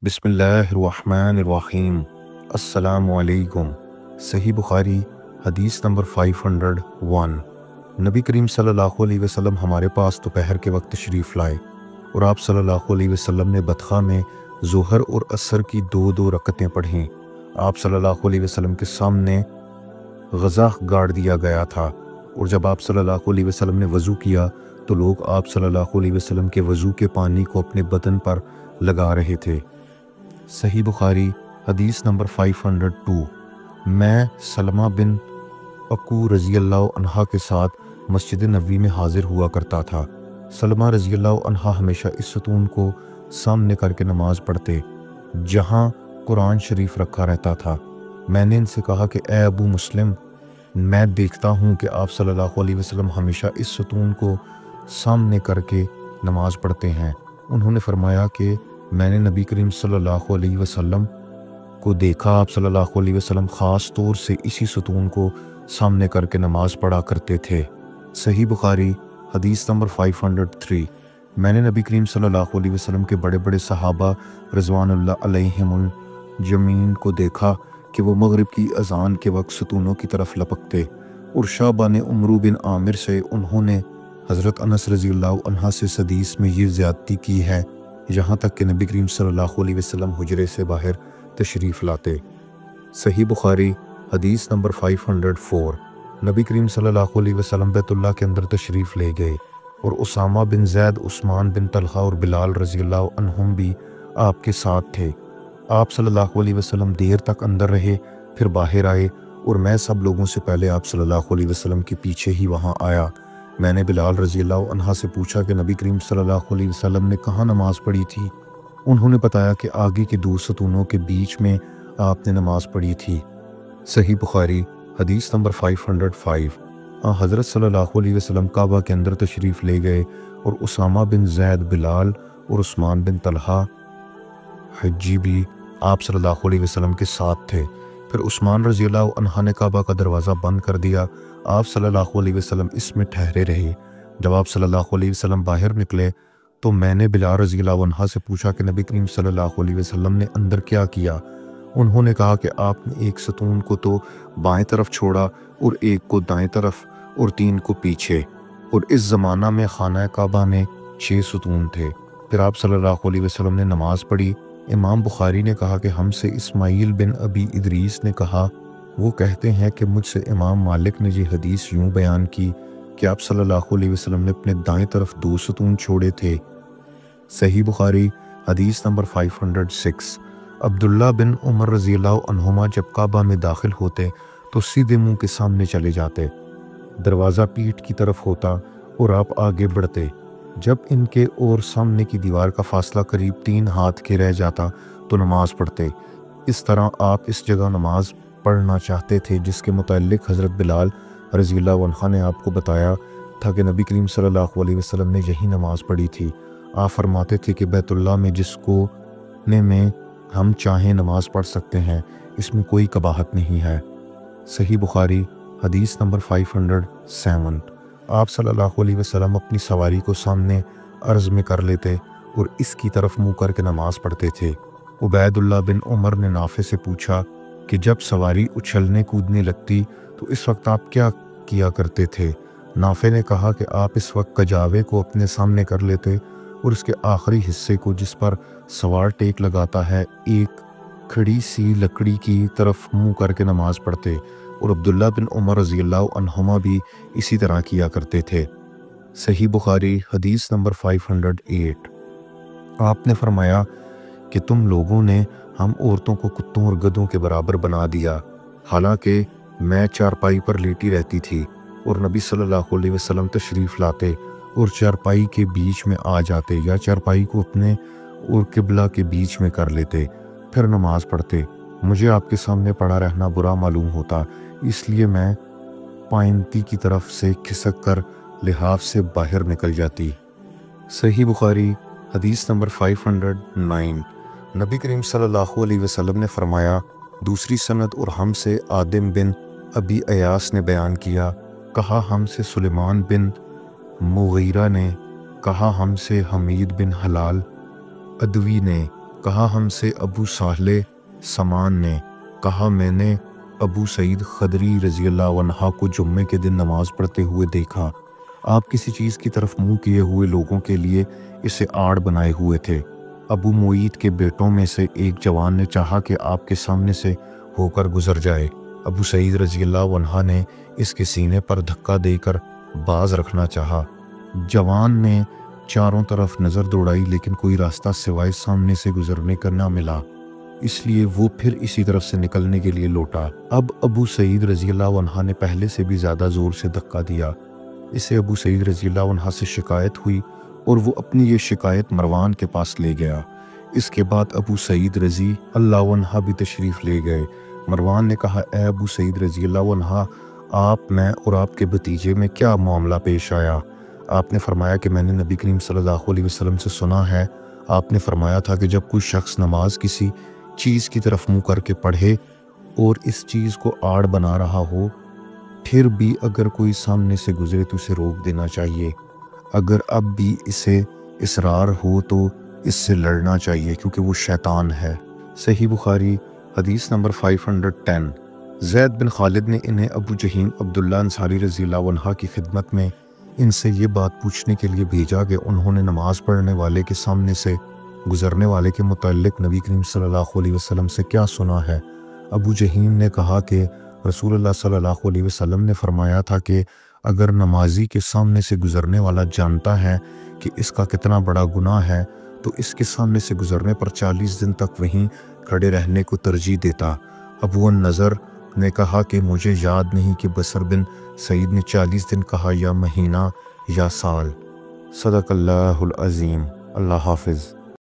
बिस्मिल्लाहिर्रहमानिर्रहीम। अस्सलामु अलैकुम। सही बुखारी हदीस नंबर 501। नबी करीम सल्लल्लाहु अलैहि वसल्लम हमारे पास दोपहर के वक्त तशरीफ़ लाए और आप सल्लल्लाहु अलैहि वसल्लम ने बतखा में ज़ोहर और असर की दो दो रकतें पढ़ीं। आप सल्लल्लाहु अलैहि वसल्लम के सामने गज़ा गाड़ दिया गया था और जब आप सल्लल्लाहु अलैहि वसल्लम ने वज़ू किया तो लोग आप सल्लल्लाहु अलैहि वसल्लम के वज़ू के पानी को अपने बदन पर लगा रहे थे। सही बुखारी हदीस नंबर 502। मैं सलमा बिन अकू रज़ी अल्लाह अन्हा के साथ मस्जिद नबवी में हाजिर हुआ करता था। सलमा रज़ी अल्लाह अन्हा हमेशा इस सतून को सामने करके नमाज पढ़ते जहाँ कुरान शरीफ रखा रहता था। मैंने इनसे कहा कि ए अबू मुस्लिम, मैं देखता हूँ कि आप सल्लल्लाहु अलैहि वसल्लम हमेशा इस सतून को सामने करके नमाज पढ़ते हैं। उन्होंने फरमाया कि मैंने नबी करीम सल्लल्लाहु अलैहि वसल्लम को देखा। आप सल्लल्लाहु अलैहि वसल्लम ख़ास तौर से इसी सतून को सामने करके नमाज पढ़ा करते थे। सही बुखारी हदीस नंबर 503। मैंने नबी करीम सल्लल्लाहु अलैहि वसल्लम के बड़े बड़े सहाबा रिज़वानुल्लाह अलैहिमुल जमीन को देखा कि वो मगरिब की अज़ान के वक्त सतूनों की तरफ लपकते और शाबान उमरू बिन आमिर से उन्होंने हज़रत अनस रज़ियल्लाहु अन्हा से हदीस में ये ज़्यादती की है, यहाँ तक कि नबी करीम सल्लल्लाहु अलैहि वसल्लम हुजरे से बाहर तशरीफ़ लाते। सही बुखारी हदीस नंबर 504। नबी करीम सल्लल्लाहु अलैहि वसल्लम बैतुल्लाह के अंदर तशरीफ़ ले गए और उसामा बिन ज़ैद, उस्मान बिन तलहा और बिलाल रज़ियल्लाहु अन्हुम भी आपके साथ थे। आप सल्लल्लाहु अलैहि वसल्लम देर तक अंदर रहे, फिर बाहर आए और मैं सब लोगों से पहले आप सल्लल्लाहु अलैहि वसल्लम के पीछे ही वहाँ आया। मैंने बिलाल रज़ियल्लाहु अन्हा से पूछा कि नबी करीम सल्लल्लाहु अलैहि वसल्लम ने कहाँ नमाज पढ़ी थी। उन्होंने बताया कि आगे के दो सतूनों के बीच में आपने नमाज पढ़ी थी। सही बुखारी हदीस नंबर 505। हज़रत सल्लल्लाहु अलैहि वसल्लम काबा के अंदर तशरीफ़ ले गए और उसामा बिन ज़ैद, बिलाल और उस्मान बिन तलहा हज्जी भी आप सल्लल्लाहु अलैहि वसल्लम के साथ थे। फिर उस्मान रज़ियल्लाहु अन्हा ने काबा का दरवाज़ा बंद कर दिया। आप सल्लल्लाहु अलैहि वसल्लम इसमें ठहरे रहे। जब आप सल्लल्लाहु अलैहि वसल्लम बाहर निकले तो मैंने बिलाल रज़ियल्लाहु अन्हा से पूछा कि नबी करीम सल्लल्लाहु अलैहि वसल्लम ने अंदर क्या किया। उन्होंने कहा कि आपने एक सतून को तो बाएं तरफ छोड़ा और एक को दाएं तरफ और तीन को पीछे, और इस ज़माना में खाना काबा में 6 सतून थे। फिर आप सल्लल्लाहु अलैहि वसल्लम ने नमाज पढ़ी। इमाम बुखारी ने कहा कि हमसे इस्माइल बिन अबी इदरीस ने कहा, वो कहते हैं कि मुझसे इमाम मालिक ने ये हदीस यूँ बयान की कि आप सल्लल्लाहु अलैहि वसल्लम ने अपने दाएं तरफ 2 सतून छोड़े थे। सही बुखारी हदीस नंबर 506। अब्दुल्ला बिन उमर रज़ियल्लाहु अन्हुमा जब काबा में दाखिल होते तो सीधे मुंह के सामने चले जाते, दरवाज़ा पीठ की तरफ होता और आप आगे बढ़ते। जब इनके और सामने की दीवार का फासला करीब 3 हाथ के रह जाता तो नमाज पढ़ते। इस तरह आप इस जगह नमाज पढ़ना चाहते थे जिसके मुताल्लिक हज़रत बिलाल रज़ियल्लाहु अन्हा ने आपको बताया था कि नबी करीम सल्लल्लाहु अलैहि वसल्लम ने यही नमाज पढ़ी थी। आप फरमाते थे कि बैतुल्लाह में जिस कोने में हम चाहें नमाज पढ़ सकते हैं, इसमें कोई कबाहत नहीं है। सही बुखारी हदीस नंबर 507। आप सल्लल्लाहु अलैहि वसल्लम अपनी सवारी को सामने अर्ज़ में कर लेते और इसकी तरफ मुँह करके नमाज पढ़ते थे। उबैदुल्लाह बिन उमर ने नाफे से पूछा कि जब सवारी उछलने कूदने लगती तो इस वक्त आप क्या किया करते थे। नाफे ने कहा कि आप इस वक्त कजावे को अपने सामने कर लेते और उसके आखिरी हिस्से को जिस पर सवार टेक लगाता है, एक खड़ी सी लकड़ी की तरफ मुँह करके नमाज पढ़ते, और अब्दुल्ला बिन उमर रज़ियल्लाहु अन्हुमा भी इसी तरह किया करते थे। सही बुखारी हदीस नंबर 508। आपने फरमाया कि तुम लोगों ने हम औरतों को कुत्तों और गधों के बराबर बना दिया। हालांकि मैं चारपाई पर लेटी रहती थी और नबी सल्लल्लाहु अलैहि वसल्लम तशरीफ़ लाते और चारपाई के बीच में आ जाते या चारपाई को अपने और किबला के बीच में कर लेते, फिर नमाज पढ़ते। मुझे आपके सामने पड़ा रहना बुरा मालूम होता, इसलिए मैं पाइंती की तरफ से खिसक कर लिहाफ से बाहर निकल जाती। सही बुखारी हदीस नंबर 509। नबी करीम सल्लल्लाहु अलैहि वसल्लम ने फरमाया, दूसरी सनद और हमसे आदिम बिन अबी अयास ने बयान किया, कहा हमसे सुलेमान बिन मुगीरा ने, कहा हमसे हमीद बिन हलाल अदवी ने, کہا ہم سے ابو صالح سمان نے کہا میں نے ابو سعید خدری رضی اللہ عنہ کو جمعے کے دن نماز پڑھتے ہوئے دیکھا۔ آپ کسی چیز کی طرف منہ کیے ہوئے لوگوں کے لیے اسے آڑ بنائے ہوئے تھے۔ ابو معید کے بیٹوں میں سے ایک جوان نے چاہا کہ آپ کے سامنے سے ہو کر گزر جائے۔ ابو سعید رضی اللہ عنہ نے اس کے سینے پر دھکا دے کر باز رکھنا چاہا۔ جوان نے چاروں طرف نظر دوڑائی لیکن کوئی راستہ سوائے سامنے سے گزرنے کا نہ ملا، اس لیے وہ پھر اسی طرف سے نکلنے کے لیے لوٹا۔ اب ابو سعید رضی اللہ عنہ نے پہلے سے بھی زیادہ زور سے دھکا دیا۔ اسے ابو سعید رضی اللہ عنہ سے شکایت ہوئی اور وہ اپنی یہ شکایت مروان کے پاس لے گیا۔ اس کے بعد ابو سعید رضی اللہ عنہ بھی تشریف لے گئے۔ مروان نے کہا اے ابو سعید رضی اللہ عنہ، آپ میں اور آپ کے بھتیجے میں کیا معاملہ پیش آیا؟ آپ نے فرمایا کہ میں نے نبی کریم صلی اللہ علیہ وسلم سے سنا ہے، آپ نے فرمایا تھا کہ جب کوئی شخص نماز کسی چیز کی طرف منہ کر کے پڑھے اور اس چیز کو آڑ بنا رہا ہو، پھر بھی اگر کوئی سامنے سے گزرے تو اسے روک دینا چاہیے۔ اگر اب بھی اسے اصرار ہو تو اس سے لڑنا چاہیے کیونکہ وہ شیطان ہے۔ صحیح بخاری حدیث نمبر 510۔ زید بن خالد نے انہیں ابو جہیم عبداللہ انصاری رضی اللہ عنہ کی خدمت میں ان سے یہ بات پوچھنے کے لیے بھیجا کہ انہوں نے نماز پڑھنے والے کے سامنے سے گزرنے والے کے متعلق نبی کریم صلی اللہ علیہ وسلم سے کیا سنا ہے۔ ابو جہیم نے کہا کہ رسول اللہ صلی اللہ علیہ وسلم نے فرمایا تھا کہ اگر نمازی کے سامنے سے گزرنے والا جانتا ہے کہ اس کا کتنا بڑا گناہ ہے تو اس کے سامنے سے گزرنے پر 40 دن تک وہیں کھڑے رہنے کو ترجیح دیتا۔ ابو النضر نے کہا کہ مجھے یاد نہیں کہ بصر بن سعید نے 40 دن کہا یا مہینہ یا سال۔ صدق اللہ العظیم۔ اللہ حافظ۔